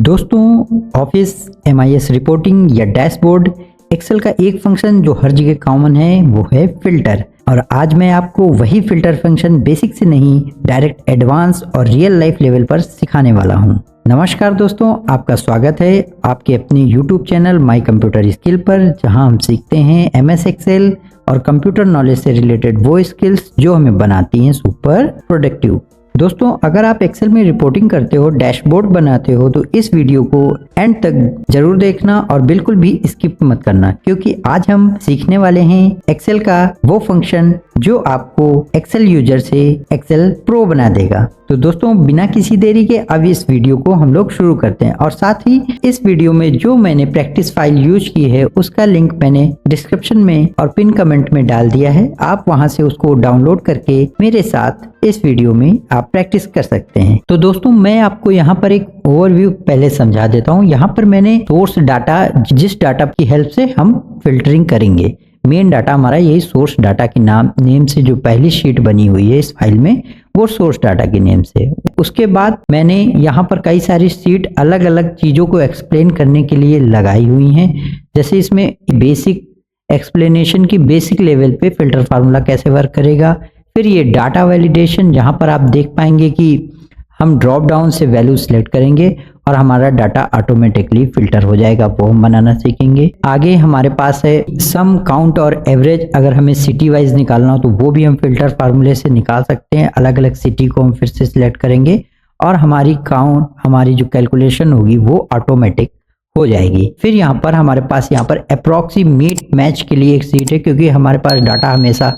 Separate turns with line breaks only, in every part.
दोस्तों, office, MIS reporting या dashboard, Excel का एक फंक्शन जो हर जगह कॉमन है वो है फिल्टर। और आज मैं आपको वही फिल्टर फंक्शन बेसिक से नहीं, डायरेक्ट एडवांस और रियल लाइफ लेवल पर सिखाने वाला हूँ। नमस्कार दोस्तों, आपका स्वागत है आपके अपने YouTube channel my computer skill पर, जहाँ हम सीखते हैं एमएस एक्सेल और कंप्यूटर नॉलेज से रिलेटेड वो स्किल्स जो हमें बनाती हैं सुपर प्रोडक्टिव। दोस्तों, अगर आप एक्सेल में रिपोर्टिंग करते हो, डैशबोर्ड बनाते हो, तो इस वीडियो को एंड तक जरूर देखना और बिल्कुल भी स्किप मत करना, क्योंकि आज हम सीखने वाले हैं एक्सेल का वो फंक्शन जो आपको एक्सेल यूजर से एक्सेल प्रो बना देगा। तो दोस्तों, बिना किसी देरी के अब इस वीडियो को हम लोग शुरू करते हैं। और साथ ही इस वीडियो में जो मैंने प्रैक्टिस फाइल यूज की है उसका लिंक मैंने डिस्क्रिप्शन में और पिन कमेंट में डाल दिया है। आप वहां से उसको डाउनलोड करके मेरे साथ इस वीडियो में आप प्रैक्टिस कर सकते हैं। तो दोस्तों, मैं आपको यहाँ पर एक ओवरव्यू पहले समझा देता हूँ। यहाँ पर मैंने सोर्स डाटा, जिस डाटा की हेल्प से हम फिल्टरिंग करेंगे, मेन डाटा हमारा यही सोर्स डाटा के नेम से जो पहली शीट बनी हुई है इस फाइल में, वो सोर्स डाटा के नेम से। उसके बाद मैंने यहाँ पर कई सारी शीट अलग अलग चीजों को एक्सप्लेन करने के लिए लगाई हुई हैं। जैसे इसमें बेसिक एक्सप्लेनेशन की बेसिक लेवल पे फिल्टर फार्मूला कैसे वर्क करेगा। फिर ये डाटा वैलिडेशन, जहाँ पर आप देख पाएंगे कि हम ड्रॉप डाउन से वैल्यू सिलेक्ट करेंगे और हमारा डाटा ऑटोमेटिकली फिल्टर हो जाएगा, वो हम बनाना सीखेंगे। आगे हमारे पास है सम, काउंट और एवरेज। अगर हमें सिटी वाइज निकालना हो तो वो भी हम फिल्टर फार्मूले से निकाल सकते हैं। अलग अलग सिटी को हम फिर से सिलेक्ट करेंगे और हमारी काउंट, हमारी जो कैलकुलेशन होगी वो ऑटोमेटिक हो जाएगी। फिर यहाँ पर हमारे पास यहाँ पर अप्रोक्सीमेट मैच के लिए एक सीट है, क्योंकि हमारे पास डाटा हमेशा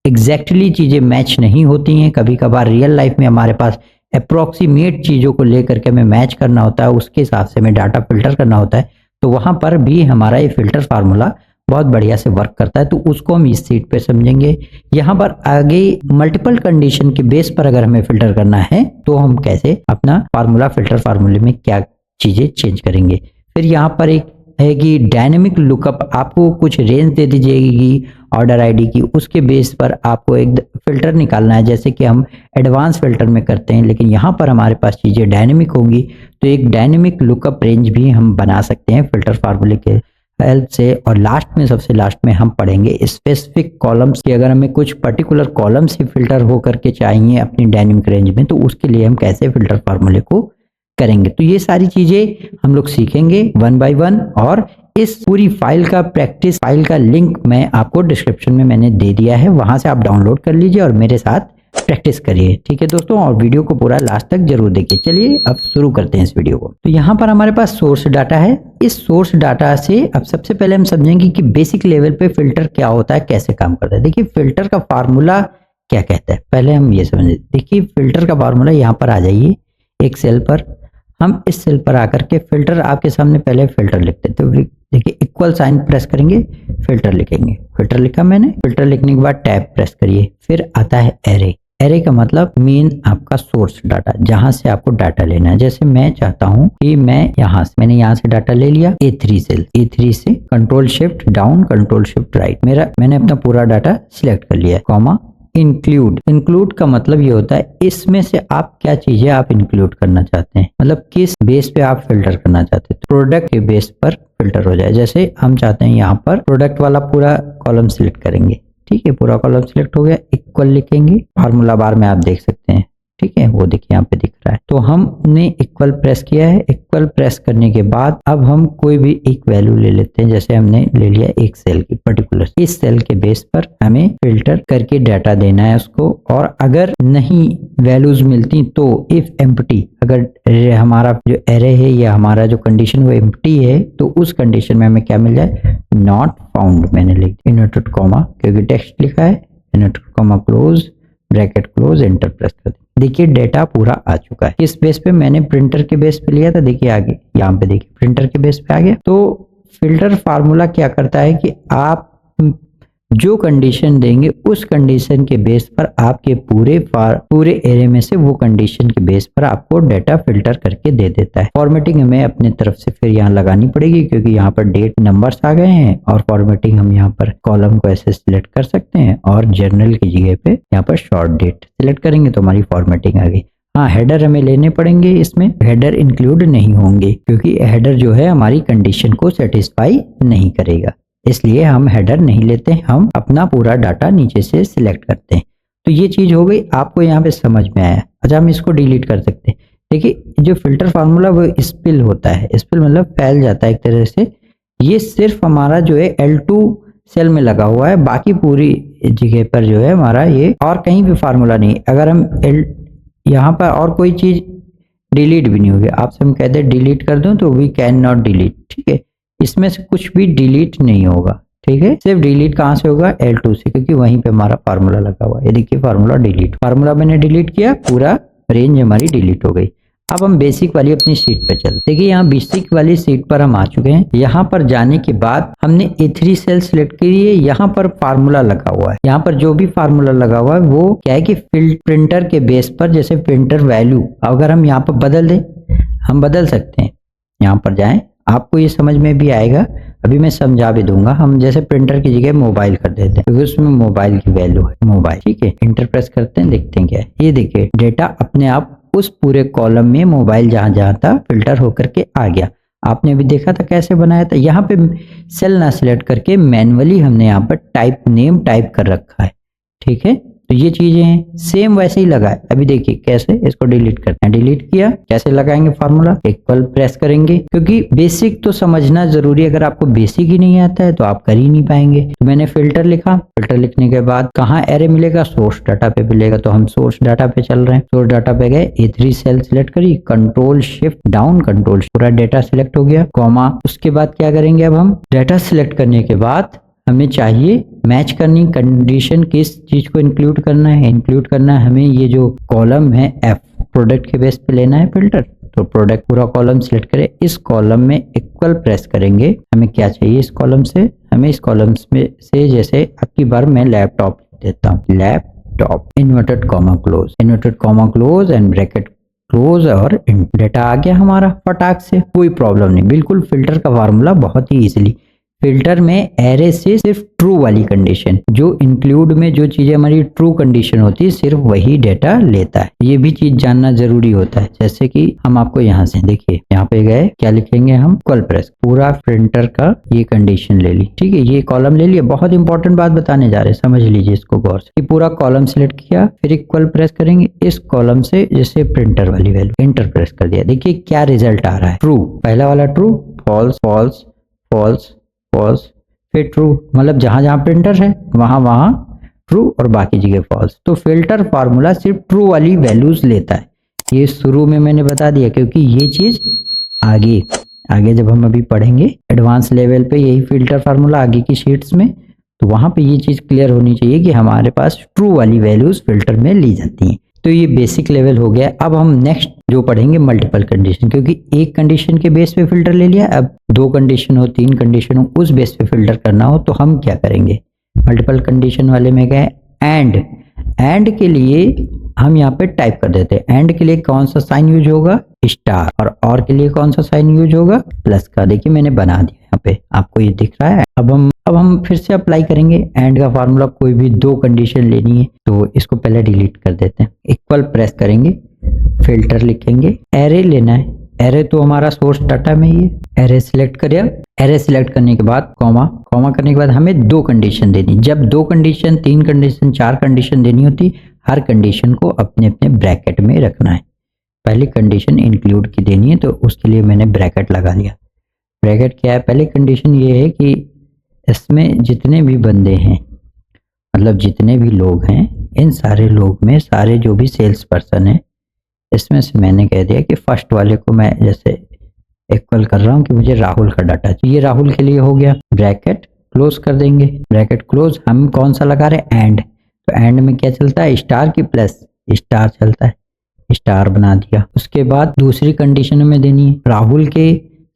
एग्जैक्टली चीजें मैच नहीं होती हैं। कभी कभार रियल लाइफ में हमारे पास अप्रोक्सीमेट चीजों को लेकर के हमें मैच करना होता है, उसके हिसाब से हमें डाटा फिल्टर करना होता है। तो वहां पर भी हमारा ये फिल्टर फार्मूला बहुत बढ़िया से वर्क करता है, तो उसको हम इस सीट पे समझेंगे। यहाँ पर आगे मल्टीपल कंडीशन के बेस पर अगर हमें फिल्टर करना है तो हम कैसे अपना फार्मूला, फिल्टर फार्मूले में क्या चीजें चेंज करेंगे। फिर यहाँ पर एक है कि डायनेमिक लुकअप, आपको कुछ रेंज दे दी जाएगी ऑर्डर आईडी की, उसके बेस पर आपको एक फिल्टर निकालना है, जैसे कि हम एडवांस फिल्टर में करते हैं। लेकिन यहाँ पर हमारे पास चीजें डायनेमिक होंगी, तो एक डायनेमिक लुकअप रेंज भी हम बना सकते हैं फिल्टर फार्मूले के हेल्प से। और लास्ट में, सबसे लास्ट में हम पढ़ेंगे स्पेसिफिक कॉलम्स की। अगर हमें कुछ पर्टिकुलर कॉलम्स ही फिल्टर हो करके चाहिए अपनी डायनेमिक रेंज में, तो उसके लिए हम कैसे फिल्टर फार्मूले को करेंगे। तो ये सारी चीजें हम लोग सीखेंगे वन बाय वन। और इस पूरी फाइल का प्रैक्टिस फाइल का लिंक मैं आपको डिस्क्रिप्शन में मैंने दे दिया है, वहां से आप डाउनलोड कर लीजिए और मेरे साथ प्रैक्टिस करिए। ठीक है दोस्तों, और वीडियो को पूरा लास्ट तक जरूर देखिए। चलिए अब शुरू करते हैं इस वीडियो को। तो यहाँ पर हमारे पास सोर्स डाटा है। इस सोर्स डाटा से अब सबसे पहले हम समझेंगे कि बेसिक लेवल पे फिल्टर क्या होता है, कैसे काम करता है। देखिए, फिल्टर का फार्मूला क्या कहता है, पहले हम ये समझे। देखिए, फिल्टर का फार्मूला, यहाँ पर आ जाइए एक सेल पर। हम इस सेल पर आकर के फिल्टर, आपके सामने पहले फिल्टर लिखते हैं, तो देखिए इक्वल साइन प्रेस करेंगे, फिल्टर लिखेंगे। फिल्टर लिखा मैंने। फिल्टर लिखने के बाद टैब प्रेस करिए। फिर आता है एरे। एरे का मतलब मेन आपका सोर्स डाटा, जहां से आपको डाटा लेना है। जैसे मैं चाहता हूं कि मैंने यहाँ से डाटा ले लिया, A3 सेल, A3 से control shift down, control shift right, मैंने अपना पूरा डाटा सिलेक्ट कर लिया, कॉमा इंक्लूड। इंक्लूड का मतलब ये होता है इसमें से आप क्या चीजें आप इंक्लूड करना चाहते हैं, मतलब किस बेस पे आप फिल्टर करना चाहते हैं। प्रोडक्ट के बेस पर फिल्टर हो जाए। जैसे हम चाहते हैं यहाँ पर प्रोडक्ट वाला पूरा कॉलम सिलेक्ट करेंगे। ठीक है, पूरा कॉलम सिलेक्ट हो गया, इक्वल लिखेंगे। फार्मूला बार में आप देख सकते हैं, ठीक है, वो देखिए यहाँ पे दिख रहा है। तो हमने इक्वल प्रेस किया है। इक्वल प्रेस करने के बाद अब हम कोई भी एक वैल्यू ले लेते हैं। जैसे हमने ले लिया एक सेल की पर्टिकुलर, इस सेल के बेस पर हमें फिल्टर करके डाटा देना है उसको। और अगर नहीं वैल्यूज मिलती तो इफ एम्प्टी, अगर हमारा जो एरे है या हमारा जो कंडीशन वो एम्प्टी है, तो उस कंडीशन में हमें क्या मिल जाए, नॉट फाउंड। मैंने लिख दिया इनवर्टेड कॉमा, क्योंकि टेक्स्ट लिखा है, inverted comma close, bracket close, enter press कर दिया। देखिए डाटा पूरा आ चुका है। किस बेस पे, मैंने प्रिंटर के बेस पे लिया था। देखिए आगे यहाँ पे देखिए प्रिंटर के बेस पे आ गया। तो फिल्टर फार्मूला क्या करता है कि आप जो कंडीशन देंगे उस कंडीशन के बेस पर आपके पूरे एरे में से वो कंडीशन के बेस पर आपको डाटा फिल्टर करके दे देता है। फॉर्मेटिंग हमें अपने तरफ से फिर यहाँ लगानी पड़ेगी, क्योंकि यहाँ पर डेट नंबर्स आ गए हैं। और फॉर्मेटिंग हम यहाँ पर कॉलम को ऐसे सिलेक्ट कर सकते हैं और जर्नल की जगह पे यहाँ पर शॉर्ट डेट सिलेक्ट करेंगे तो हमारी फॉर्मेटिंग आ गई। हाँ, हेडर हमें लेने पड़ेंगे, इसमें हेडर इंक्लूड नहीं होंगे क्योंकि हेडर जो है हमारी कंडीशन को सेटिस्फाई नहीं करेगा, इसलिए हम हेडर नहीं लेते, हम अपना पूरा डाटा नीचे से सिलेक्ट करते हैं। तो ये चीज हो गई, आपको यहाँ पे समझ में आया। अच्छा, हम इसको डिलीट कर सकते हैं। देखिए, जो फिल्टर फार्मूला वो स्पिल होता है, स्पिल मतलब फैल जाता है एक तरह से। ये सिर्फ हमारा जो है L2 सेल में लगा हुआ है, बाकी पूरी जगह पर जो है हमारा ये और कहीं भी फार्मूला नहीं। अगर हम यहाँ पर और कोई चीज डिलीट भी नहीं होगी, आपसे हम कहते हैं डिलीट कर दूं तो वी कैन नॉट डिलीट, ठीक है। इसमें से कुछ भी डिलीट नहीं होगा, ठीक है। सिर्फ डिलीट कहाँ से होगा? L2 से, क्योंकि वहीं पे हमारा फार्मूला लगा हुआ है। ये देखिए फार्मूला डिलीट, फार्मूला मैंने डिलीट किया, पूरा रेंज हमारी डिलीट हो गई। अब हम बेसिक वाली अपनी सीट पे चलते। देखिए यहाँ बेसिक वाली सीट पर हम आ चुके हैं। यहाँ पर जाने के बाद हमने A3 सेल सिलेक्ट की है, यहाँ पर फार्मूला लगा हुआ है। यहाँ पर जो भी फार्मूला लगा हुआ है वो क्या है कि प्रिंटर के बेस पर, जैसे प्रिंटर वैल्यू अगर हम यहाँ पर बदल दें, हम बदल सकते हैं। यहाँ पर जाएं, आपको ये समझ में भी आएगा, अभी मैं समझा भी दूंगा। हम जैसे प्रिंटर की जगह मोबाइल कर देते हैं क्योंकि उसमें मोबाइल की वैल्यू है, मोबाइल, ठीक है। इंटर प्रेस करते हैं, देखते हैं क्या है। ये देखिए डेटा अपने आप उस पूरे कॉलम में मोबाइल जहां जहां था फिल्टर होकर के आ गया। आपने भी देखा था कैसे बनाया था। यहाँ पे सेल ना सिलेक्ट करके मैन्युअली हमने यहाँ पर टाइप नेम टाइप कर रखा है, ठीक है। तो ये चीजें हैं, सेम वैसे ही लगा है। अभी देखिए कैसे, इसको डिलीट करते हैं। डिलीट किया, कैसे लगाएंगे फार्मूला? इक्वल प्रेस करेंगे, क्योंकि बेसिक तो समझना जरूरी है। अगर आपको बेसिक ही नहीं आता है तो आप कर ही नहीं पाएंगे। तो मैंने फिल्टर लिखा, फिल्टर लिखने के बाद कहाँ एरे मिलेगा? सोर्स डाटा पे मिलेगा, तो हम सोर्स डाटा पे चल रहे हैं। सोर्स डाटा पे गए, A3 सेल सिलेक्ट करी, कंट्रोल शिफ्ट डाउन, कंट्रोल पूरा डाटा सिलेक्ट हो गया, कॉमा। उसके बाद क्या करेंगे? अब हम डाटा सिलेक्ट करने के बाद हमें चाहिए मैच करनी कंडीशन, किस चीज को इंक्लूड करना है? इंक्लूड करना है हमें ये जो कॉलम है F, प्रोडक्ट के बेस पे लेना है फिल्टर। तो प्रोडक्ट पूरा कॉलम सिलेक्ट करें, इस कॉलम में इक्वल प्रेस करेंगे। हमें क्या चाहिए इस कॉलम से? हमें इस कॉलम में से, जैसे आपकी बार मैं लैपटॉप देता हूँ, laptop, inverted comma close, inverted comma close and bracket close, और डेटा आ गया हमारा फटाक से, कोई प्रॉब्लम नहीं। बिल्कुल फिल्टर का फार्मूला बहुत ही इजीली। फिल्टर में एरे से सिर्फ ट्रू वाली कंडीशन, जो इंक्लूड में जो चीजें हमारी ट्रू कंडीशन होती है, सिर्फ वही डेटा लेता है। ये भी चीज जानना जरूरी होता है। जैसे कि हम आपको यहाँ से देखिए, यहाँ पे गए, क्या लिखेंगे हम? इक्वल प्रेस, पूरा प्रिंटर का ये कंडीशन ले ली, ठीक है। ये कॉलम ले लिया। बहुत इंपॉर्टेंट बात बताने जा रहे हैं, समझ लीजिए इसको गौर से। पूरा कॉलम सिलेक्ट किया, फिर इक्वल प्रेस करेंगे, इस कॉलम से जैसे प्रिंटर वाली वैल्यू इंटर प्रेस कर दिया। देखिए क्या रिजल्ट आ रहा है? ट्रू, पहला वाला true, false, false, false, false, फिर ट्रू, मतलब जहां जहां प्रिंटर है वहां वहां ट्रू और बाकी जगह फॉल्स। तो फिल्टर फार्मूला सिर्फ ट्रू वाली वैल्यूज लेता है। ये शुरू में मैंने बता दिया क्योंकि ये चीज आगे आगे जब हम अभी पढ़ेंगे एडवांस लेवल पे यही फिल्टर फार्मूला आगे की शीट्स में, तो वहां पे ये चीज क्लियर होनी चाहिए कि हमारे पास ट्रू वाली वैल्यूज फिल्टर में ली जाती हैं। तो ये बेसिक लेवल हो गया। अब हम नेक्स्ट जो पढ़ेंगे मल्टीपल कंडीशन, क्योंकि एक कंडीशन के बेस पे फिल्टर ले लिया, अब 2 कंडीशन हो, 3 कंडीशन हो, उस बेस पे फिल्टर करना हो तो हम क्या करेंगे? मल्टीपल कंडीशन वाले में गए, एंड के लिए हम यहाँ पे टाइप कर देते हैं। एंड के लिए कौन सा साइन यूज होगा? स्टार। और के लिए कौन सा साइन यूज होगा? प्लस का। देखिए मैंने बना दिया यहाँ पे, आपको ये दिख रहा है। अब हम फिर से अप्लाई करेंगे एंड का फार्मूला। कोई भी 2 कंडीशन लेनी है तो इसको पहले डिलीट कर देते हैं। इक्वल प्रेस करेंगे, फिल्टर लिखेंगे, एरे लेना है। एरे तो हमारा सोर्स डाटा में ही है, एरे सिलेक्ट करिए। एरे सिलेक्ट करने के बाद कॉमा, कॉमा करने के बाद हमें 2 कंडीशन देनी। जब 2 कंडीशन, 3 कंडीशन, 4 कंडीशन देनी होती, हर कंडीशन को अपने अपने ब्रैकेट में रखना है। पहली कंडीशन इंक्लूड की देनी है तो उसके लिए मैंने ब्रैकेट लगा दिया। ब्रैकेट क्या है? पहली कंडीशन ये है कि इसमें जितने भी बंदे हैं, मतलब जितने भी लोग हैं, इन सारे लोग में सारे जो भी सेल्स पर्सन है, इसमें से मैंने कह दिया कि फर्स्ट वाले को मैं जैसे इक्वल कर रहा हूँ कि मुझे राहुल का डाटा चाहिए। राहुल के लिए हो गया। ब्रैकेट क्लोज कर देंगे, ब्रैकेट क्लोज। हम कौन सा लगा रहे हैं? एंड। तो एंड में क्या चलता है? स्टार की प्लस स्टार चलता है, स्टार बना दिया। उसके बाद दूसरी कंडीशन में देनी है, राहुल के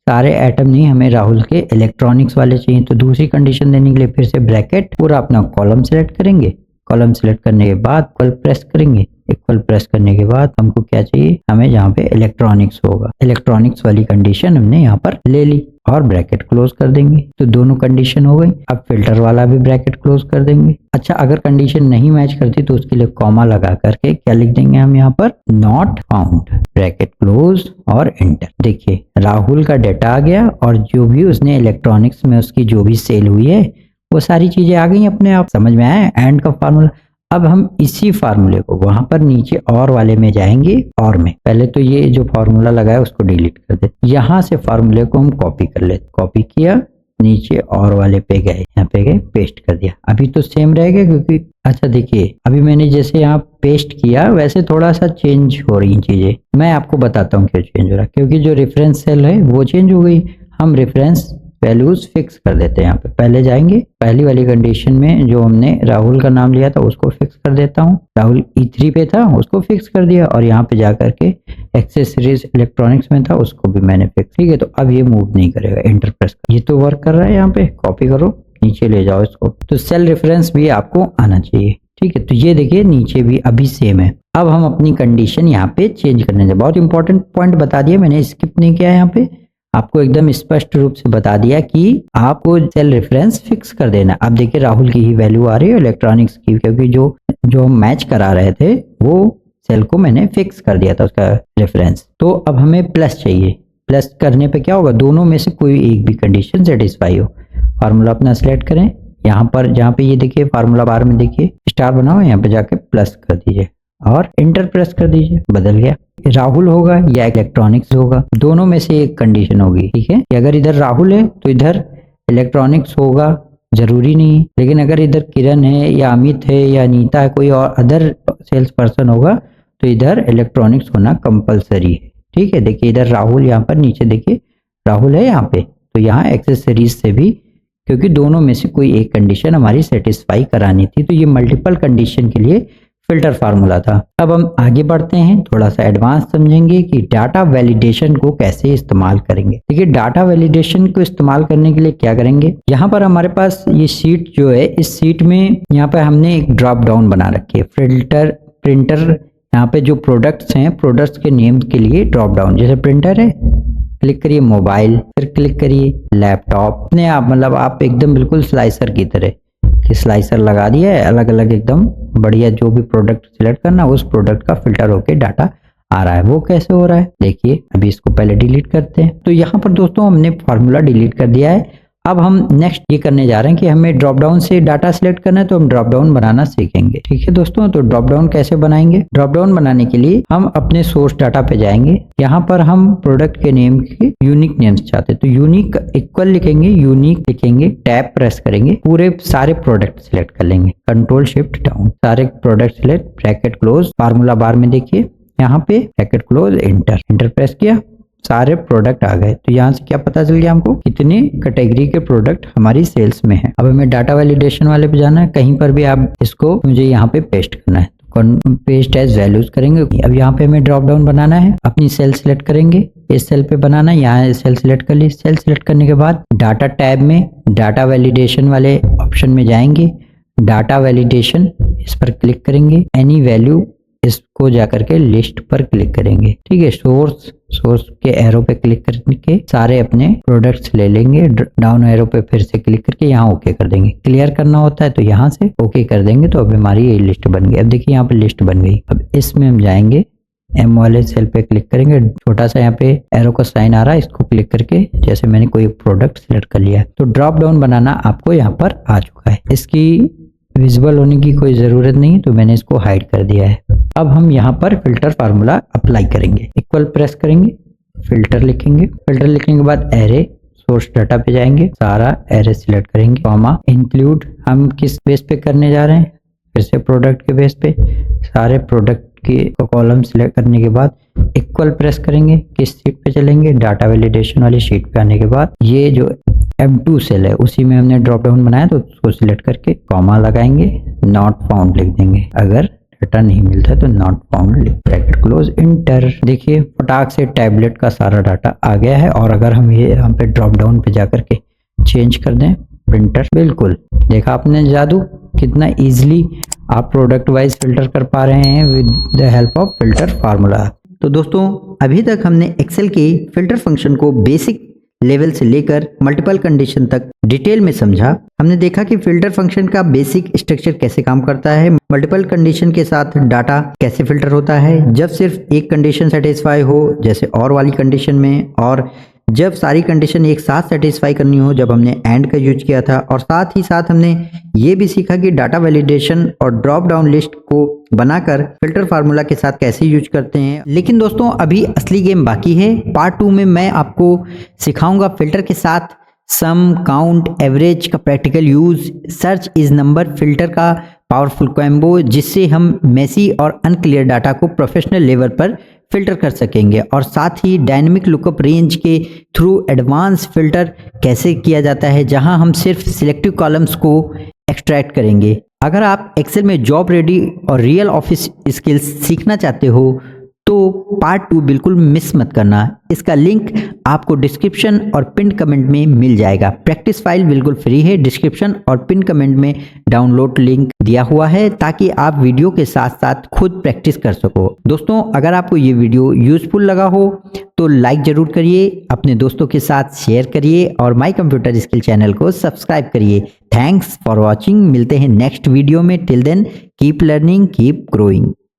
सारे एटम नहीं, हमें राहुल के इलेक्ट्रॉनिक्स वाले चाहिए। तो दूसरी कंडीशन देने के लिए फिर से ब्रैकेट, पूरा अपना कॉलम सेलेक्ट करेंगे। कॉलम सेलेक्ट करने के बाद इक्वल प्रेस करेंगे, इक्वल प्रेस करने के बाद हमको क्या चाहिए, हमें जहाँ पे इलेक्ट्रॉनिक्स होगा, इलेक्ट्रॉनिक्स वाली कंडीशन हमने यहाँ पर ले ली और ब्रैकेट क्लोज कर देंगे। तो दोनों कंडीशन हो गई। अब फिल्टर वाला भी ब्रैकेट क्लोज कर देंगे। अच्छा, अगर कंडीशन नहीं मैच करती तो उसके लिए कॉमा लगा करके क्या लिख देंगे हम यहाँ पर, नॉट फाउंड, ब्रैकेट क्लोज और एंटर। देखिए राहुल का डेटा आ गया और जो भी उसने इलेक्ट्रॉनिक्स में उसकी जो भी सेल हुई है वो सारी चीजें आ गई अपने आप। समझ में आया एंड का फार्मूला। अब हम इसी फार्मूले को वहां पर नीचे और वाले में जाएंगे, और में पहले तो ये जो फार्मूला लगाया उसको डिलीट कर दे। यहाँ से फार्मूले को हम कॉपी कर लेते, कॉपी किया, नीचे और वाले पे गए, यहाँ पे गए, पेस्ट कर दिया। अभी तो सेम रहेगा क्योंकि अच्छा देखिए अभी मैंने जैसे यहाँ पेस्ट किया वैसे थोड़ा सा चेंज हो रही चीजें। मैं आपको बताता हूँ क्यों चेंज हो रहा है, क्योंकि जो रेफरेंस सेल है वो चेंज हो गई। हम रेफरेंस वैल्यूज फिक्स कर देते हैं। यहाँ पे पहले जाएंगे, पहली वाली कंडीशन में जो हमने राहुल का नाम लिया था उसको फिक्स कर देता हूँ। राहुल E3 पे था उसको फिक्स कर दिया, और यहाँ पे जाकर के एक्सेसरीज इलेक्ट्रॉनिक्स में था उसको भी मैंने फिक्स। ठीक है, तो अब ये मूव नहीं करेगा, एंटर प्रेस कर। ये तो वर्क कर रहा है। यहाँ पे कॉपी करो, नीचे ले जाओ इसको। तो सेल रेफरेंस भी आपको आना चाहिए। ठीक है, तो ये देखिए नीचे भी अभी सेम है। अब हम अपनी कंडीशन यहाँ पे चेंज करने जाए। बहुत इंपॉर्टेंट पॉइंट बता दिया मैंने, स्किप नहीं किया। यहाँ पे आपको एकदम स्पष्ट रूप से बता दिया कि आपको सेल रेफरेंस फिक्स कर देना। अब देखिए राहुल की ही वैल्यू आ रही है इलेक्ट्रॉनिक्स की, क्योंकि जो मैच करा रहे थे वो सेल को मैंने फिक्स कर दिया था उसका रेफरेंस। तो अब हमें प्लस चाहिए। प्लस करने पे क्या होगा, दोनों में से कोई एक भी कंडीशन सेटिस्फाई हो। फार्मूला अपना सिलेक्ट करें, यहाँ पर जहाँ पे ये देखिए फार्मूला बार में देखिए स्टार बना हुआ है, यहाँ पे जाके प्लस कर दीजिए और इंटर प्रेस कर दीजिए। बदल गया, राहुल होगा या इलेक्ट्रॉनिक्स होगा, दोनों में से एक कंडीशन होगी। ठीक है, कि अगर इधर राहुल है तो इधर इलेक्ट्रॉनिक्स होगा, जरूरी नहीं। लेकिन अगर इधर किरण है या अमित है या अनीता है, कोई और अदर सेल्स पर्सन होगा तो इधर इलेक्ट्रॉनिक्स होना कंपलसरी है। ठीक है, देखिए इधर राहुल, यहाँ पर नीचे देखिए राहुल है यहाँ पे, तो यहाँ एक्सेसरीज से भी, क्योंकि दोनों में से कोई एक कंडीशन हमारी सेटिस्फाई करानी थी। तो ये मल्टीपल कंडीशन के लिए फिल्टर फार्मूला था। अब हम आगे बढ़ते हैं, थोड़ा सा एडवांस समझेंगे कि डाटा वैलिडेशन को कैसे इस्तेमाल करेंगे। देखिए डाटा वैलिडेशन को इस्तेमाल करने के लिए क्या करेंगे, यहाँ पर हमारे पास ये शीट जो है, इस शीट में यहाँ पर हमने एक ड्रॉप डाउन बना रखी है, फिल्टर प्रिंटर। यहाँ पे जो प्रोडक्ट्स हैं, प्रोडक्ट्स के नेम के लिए ड्रॉप डाउन, जैसे प्रिंटर है क्लिक करिए मोबाइल, फिर क्लिक करिए लैपटॉप। अपने आप मतलब आप एकदम बिल्कुल स्लाइसर की तरह कि स्लाइसर लगा दिया है, अलग अलग एकदम बढ़िया जो भी प्रोडक्ट सिलेक्ट करना उस प्रोडक्ट का फिल्टर होके डाटा आ रहा है। वो कैसे हो रहा है देखिए, अभी इसको पहले डिलीट करते हैं। तो यहाँ पर दोस्तों हमने फार्मूला डिलीट कर दिया है। अब हम नेक्स्ट ये करने जा रहे हैं कि हमें ड्रॉप डाउन से डाटा सिलेक्ट करना है, तो हम ड्रॉप डाउन बनाना सीखेंगे। ठीक है दोस्तों, तो ड्रॉप डाउन कैसे बनाएंगे। ड्रॉप डाउन बनाने के लिए हम अपने सोर्स डाटा पे जाएंगे। यहाँ पर हम प्रोडक्ट के नेम के यूनिक नेम्स चाहते हैं, तो यूनिक इक्वल लिखेंगे, यूनिक लिखेंगे, टैब प्रेस करेंगे, पूरे सारे प्रोडक्ट सिलेक्ट कर लेंगे, कंट्रोल शिफ्ट डाउन, सारे product select, bracket close, formula बार में देखिए यहाँ पे ब्रैकेट क्लोज, इंटर प्रेस किया, सारे प्रोडक्ट आ गए। तो यहाँ से क्या पता चल गया हमको कितने कैटेगरी के प्रोडक्ट हमारी सेल्स में है। अब हमें डाटा वैलिडेशन वाले पे जाना है, कहीं पर भी आप इसको मुझे यहाँ पे पेस्ट करना है, तो पेस्ट एज वैल्यूज करेंगे। अब यहाँ पे हमें ड्रॉप डाउन बनाना है, अपनी सेल सिलेक्ट करेंगे, इस सेल पे बनाना है, यहाँ सेल सिलेक्ट कर ली। सेल सिलेक्ट करने के बाद डाटा टैब में डाटा वैलिडेशन वाले ऑप्शन में जाएंगे, डाटा वैलिडेशन इस पर क्लिक करेंगे, एनी वैल्यू इसको जाकर के लिस्ट पर क्लिक करेंगे। ठीक है, सोर्स के एरो पे क्लिक करके सारे अपने प्रोडक्ट्स ले लेंगे, डाउन एरो पे फिर से क्लिक करके यहाँ ओके कर देंगे। क्लियर करना होता है तो यहाँ से ओके कर देंगे, तो अब हमारी ये लिस्ट बन गई। अब देखिए यहाँ पे लिस्ट बन गई। अब इसमें हम जाएंगे, एम वाले सेल पे क्लिक करेंगे, छोटा सा यहाँ पे एरो का साइन आ रहा है, इसको क्लिक करके जैसे मैंने कोई प्रोडक्ट सिलेक्ट कर लिया, तो ड्रॉप डाउन बनाना आपको यहाँ पर आ चुका है। इसकी विजिबल होने की कोई जरूरत नहीं, तो मैंने इसको हाइड कर दिया है। अब हम यहाँ पर फिल्टर फार्मूला अप्लाई करेंगे, इक्वल प्रेस करेंगे, फिल्टर लिखेंगे, फिल्टर लिखने के बाद एरे सोर्स डाटा पे जाएंगे, सारा एरे सिलेक्ट करेंगे, कॉमा इंक्लूड हम किस बेस पे करने जा रहे हैं, फिर से प्रोडक्ट के बेस पे, सारे प्रोडक्ट के कॉलम सिलेक्ट करने के बाद इक्वल प्रेस करेंगे, किस शीट पे चलेंगे, डाटा वैलिडेशन वाली शीट पे आने के बाद ये जो M2 सेल है उसी में हमने ड्रॉप डाउन बनाया, तो उसको सिलेक्ट करके कॉमा लगाएंगे, नॉट फाउंड लिख देंगे, अगर डाटा नहीं मिलता है तो नॉट फाउंड लिख, ब्रैकेट क्लोज, इंटर। देखिए फटाक से टैबलेट का सारा डाटा आ गया है। और अगर हम ये यहाँ पे ड्रॉप डाउन पे जाकर के चेंज कर दें प्रिंटर, बिल्कुल देखा आपने जादू, कितना इजीली आप प्रोडक्ट वाइज फिल्टर कर पा रहे हैं with the help of filter formula. तो दोस्तों अभी तक हमने एक्सेल के फिल्टर फंक्शन को बेसिक लेवल से लेकर मल्टीपल कंडीशन तक डिटेल में समझा। हमने देखा कि फिल्टर फंक्शन का बेसिक स्ट्रक्चर कैसे काम करता है, मल्टीपल कंडीशन के साथ डाटा कैसे फिल्टर होता है, जब सिर्फ एक कंडीशन सेटिस्फाई हो जैसे और वाली कंडीशन में, और जब सारी कंडीशन एक साथ सेटिस्फाई करनी हो जब हमने एंड का यूज किया था। और साथ ही साथ हमने ये भी सीखा कि डाटा वैलिडेशन और ड्रॉप डाउन लिस्ट को बनाकर फिल्टर फार्मूला के साथ कैसे यूज करते हैं। लेकिन दोस्तों अभी असली गेम बाकी है। पार्ट 2 में मैं आपको सिखाऊंगा फिल्टर के साथ सम, काउंट, एवरेज का practical use, search is number filter का पावरफुल कॉम्बो, जिससे हम मेसी और अनक्लियर डाटा को प्रोफेशनल लेवल पर फिल्टर कर सकेंगे। और साथ ही डायनेमिक लुकअप रेंज के थ्रू एडवांस फिल्टर कैसे किया जाता है, जहां हम सिर्फ सिलेक्टिव कॉलम्स को एक्सट्रैक्ट करेंगे। अगर आप एक्सेल में जॉब रेडी और रियल ऑफिस स्किल्स सीखना चाहते हो तो पार्ट 2 बिल्कुल मिस मत करना। इसका लिंक आपको डिस्क्रिप्शन और पिन कमेंट में मिल जाएगा। प्रैक्टिस फाइल बिल्कुल फ्री है, डिस्क्रिप्शन और पिन कमेंट में डाउनलोड लिंक दिया हुआ है ताकि आप वीडियो के साथ साथ खुद प्रैक्टिस कर सको। दोस्तों अगर आपको ये वीडियो यूजफुल लगा हो तो लाइक जरूर करिए, अपने दोस्तों के साथ शेयर करिए और माय कंप्यूटर स्किल चैनल को सब्सक्राइब करिए। Thanks for watching. मिलते हैं नेक्स्ट वीडियो में। Till then keep learning, keep growing.